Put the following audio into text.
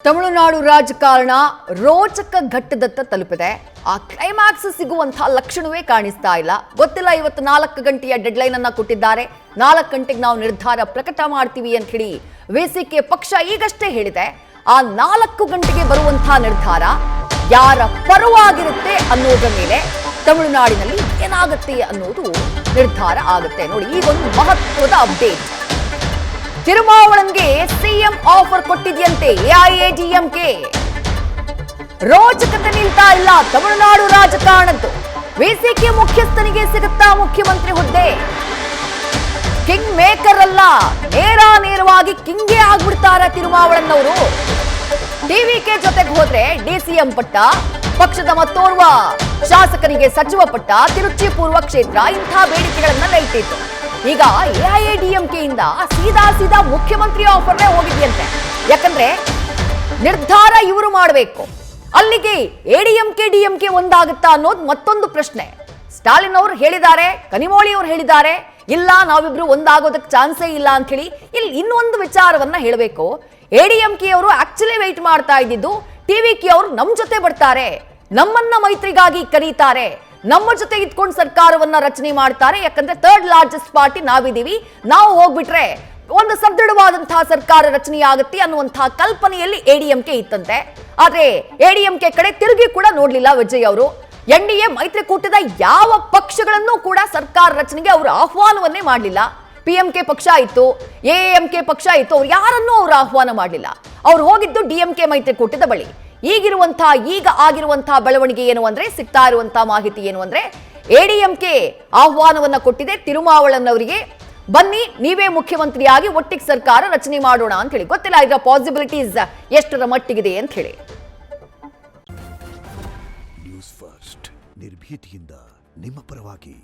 ತಮಿಳುನಾಡು ರಾಜಕಾರಣ ರೋಚಕ ಘಟ್ಟದತ್ತ ತಲುಪಿದೆ. ಆ ಕ್ಲೈಮ್ಯಾಕ್ಸ್ ಸಿಗುವಂತಹ ಲಕ್ಷಣವೇ ಕಾಣಿಸ್ತಾ ಇಲ್ಲ. ಗೊತ್ತಿಲ್ಲ, ಇವತ್ತು 4 ಗಂಟೆಯ ಡೆಡ್ಲೈನ್ ಅನ್ನ ಕೊಟ್ಟಿದ್ದಾರೆ. 4 ಗಂಟೆಗೆ ನಾವು ನಿರ್ಧಾರ ಪ್ರಕಟ ಮಾಡ್ತೀವಿ ಅಂತ ಹೇಳಿ ವಿಸಿಕೆ ಪಕ್ಷ ಈಗಷ್ಟೇ ಹೇಳಿದೆ. ಆ 4 ಗಂಟೆಗೆ ಬರುವಂತಹ ನಿರ್ಧಾರ ಯಾರ ಪರವಾಗಿರುತ್ತೆ ಅನ್ನೋದ್ರ ಮೇಲೆ ತಮಿಳುನಾಡಿನಲ್ಲಿ ಏನಾಗುತ್ತೆ ಅನ್ನೋದು ನಿರ್ಧಾರ ಆಗುತ್ತೆ. ನೋಡಿ, ಈಗೊಂದು ಮಹತ್ವದ ಅಪ್ಡೇಟ್. ತಿರುಮಾವಳಂಗೆ ಸಿಎಂ ಆಫರ್ ಕೊಟ್ಟಿದೆಯಂತೆ ಎಐಎಡಿಎಂಕೆ. ರೋಚಕತೆ ನಿಲ್ತಾ ಇಲ್ಲ ತಮಿಳುನಾಡು ರಾಜಕಾರಣದ್ದು. ವಿಸಿಕೆ ಮುಖ್ಯಸ್ಥನಿಗೆ ಸಿಗುತ್ತಾ ಮುಖ್ಯಮಂತ್ರಿ ಹುದ್ದೆ? ಕಿಂಗ್ ಮೇಕರ್ ಅಲ್ಲ, ನೇರವಾಗಿ ಕಿಂಗೇ ಆಗ್ಬಿಡ್ತಾರೆ ತಿರುಮಾವಳನ್ನವರು. ಟಿವಿಕೆ ಜೊತೆಗೆ ಹೋದ್ರೆ ಡಿಸಿಎಂ ಪಟ್ಟ, ಪಕ್ಷದ ಮತ್ತೋರ್ವ ಶಾಸಕರಿಗೆ ಸಚಿವ ಪಟ್ಟ, ತಿರುಚಿ ಪೂರ್ವ ಕ್ಷೇತ್ರ, ಇಂಥ ಬೇಡಿಕೆಗಳನ್ನೆಲ್ಲ ಇಟ್ಟಿತ್ತು. ಈಗ ಎಐಎಡಿಎಂಕೆಯಿಂದ ಸೀದಾ ಮುಖ್ಯಮಂತ್ರಿ ಆಫರ್ನೇ ಹೋಗಿದೆಯಂತೆ. ಯಾಕಂದ್ರೆ ನಿರ್ಧಾರ ಇವರು ಮಾಡಬೇಕು, ಅಲ್ಲಿಗೆ ಎಡಿಎಂಕೆ ಡಿಎಂಕೆ ಒಂದಾಗುತ್ತಾ ಅನ್ನೋದು ಮತ್ತೊಂದು ಪ್ರಶ್ನೆ. ಸ್ಟಾಲಿನ್ ಅವರು ಹೇಳಿದ್ದಾರೆ, ಕನಿಮೋಳಿ ಅವರು ಹೇಳಿದ್ದಾರೆ, ಇಲ್ಲ ನಾವಿಬ್ರು ಒಂದಾಗೋದಕ್ಕೆ ಚಾನ್ಸೇ ಇಲ್ಲ ಅಂತ ಹೇಳಿ. ಇಲ್ಲಿ ಇನ್ನೊಂದು ವಿಚಾರವನ್ನ ಹೇಳಬೇಕು. ಎಡಿಎಂಕೆ ಅವರು ಆಕ್ಚುಲಿ ವೆಯ್ಟ್ ಮಾಡ್ತಾ ಇದ್ದಿದ್ದು ಟಿವಿಕೆ ಅವರು ನಮ್ಮ ಜೊತೆ ಬರ್ತಾರೆ, ನಮ್ಮನ್ನ ಮೈತ್ರಿಗಾಗಿ ಕರೀತಾರೆ, ನಮ್ಮ ಜೊತೆ ಇದ್ಕೊಂಡು ಸರ್ಕಾರವನ್ನ ರಚನೆ ಮಾಡ್ತಾರೆ. ಯಾಕಂದ್ರೆ 3rd ಲಾರ್ಜೆಸ್ಟ್ ಪಾರ್ಟಿ ನಾವಿದೀವಿ, ನಾವು ಹೋಗ್ಬಿಟ್ರೆ ಒಂದು ಸದೃಢವಾದಂತಹ ಸರ್ಕಾರ ರಚನೆ ಆಗುತ್ತೆ ಅನ್ನುವಂತಹ ಕಲ್ಪನೆಯಲ್ಲಿ ಎಡಿಎಂಕೆ ಇತ್ತಂತೆ. ಆದ್ರೆ ಎಡಿಎಂಕೆ ಕಡೆ ತಿರುಗಿ ಕೂಡ ನೋಡ್ಲಿಲ್ಲ ವಿಜಯ್ ಅವರು. ಎನ್ಡಿಎ ಮೈತ್ರಿಕೂಟದ ಯಾವ ಪಕ್ಷಗಳನ್ನು ಕೂಡ ಸರ್ಕಾರ ರಚನೆಗೆ ಅವರು ಆಹ್ವಾನವನ್ನೇ ಮಾಡಲಿಲ್ಲ. ಪಿಎಂಕೆ ಪಕ್ಷ ಇತ್ತು, ಎಎಂಕೆ ಪಕ್ಷ ಇತ್ತು, ಅವ್ರು ಯಾರನ್ನೂ ಅವರು ಆಹ್ವಾನ ಮಾಡಲಿಲ್ಲ. ಅವ್ರು ಹೋಗಿದ್ದು ಡಿಎಂಕೆ ಮೈತ್ರಿಕೂಟದ ಬಳಿ. ಈಗ ಆಗಿರುವಂತಹ ಬೆಳವಣಿಗೆ ಏನು ಅಂದ್ರೆ, ಸಿಗ್ತಾ ಇರುವಂತಹ ಮಾಹಿತಿ ಏನು ಅಂದ್ರೆ, ಎಡಿಎಂಕೆ ಆಹ್ವಾನವನ್ನ ಕೊಟ್ಟಿದೆ ತಿರುಮಾವಳನ್ನವರಿಗೆ, ಬನ್ನಿ ನೀವೇ ಮುಖ್ಯಮಂತ್ರಿಯಾಗಿ ಒಟ್ಟಿಗೆ ಸರ್ಕಾರ ರಚನೆ ಮಾಡೋಣ ಅಂತ ಹೇಳಿ. ಗೊತ್ತಿಲ್ಲ ಇದರ ಪಾಸಿಬಿಲಿಟೀಸ್ ಎಷ್ಟರ ಮಟ್ಟಿಗಿದೆ ಅಂತ ಹೇಳಿ. ನ್ಯೂಸ್ ಫಸ್ಟ್ ನಿರ್ಭೀತಿಯಿಂದ ನಿಮ್ಮ ಪರವಾಗಿ.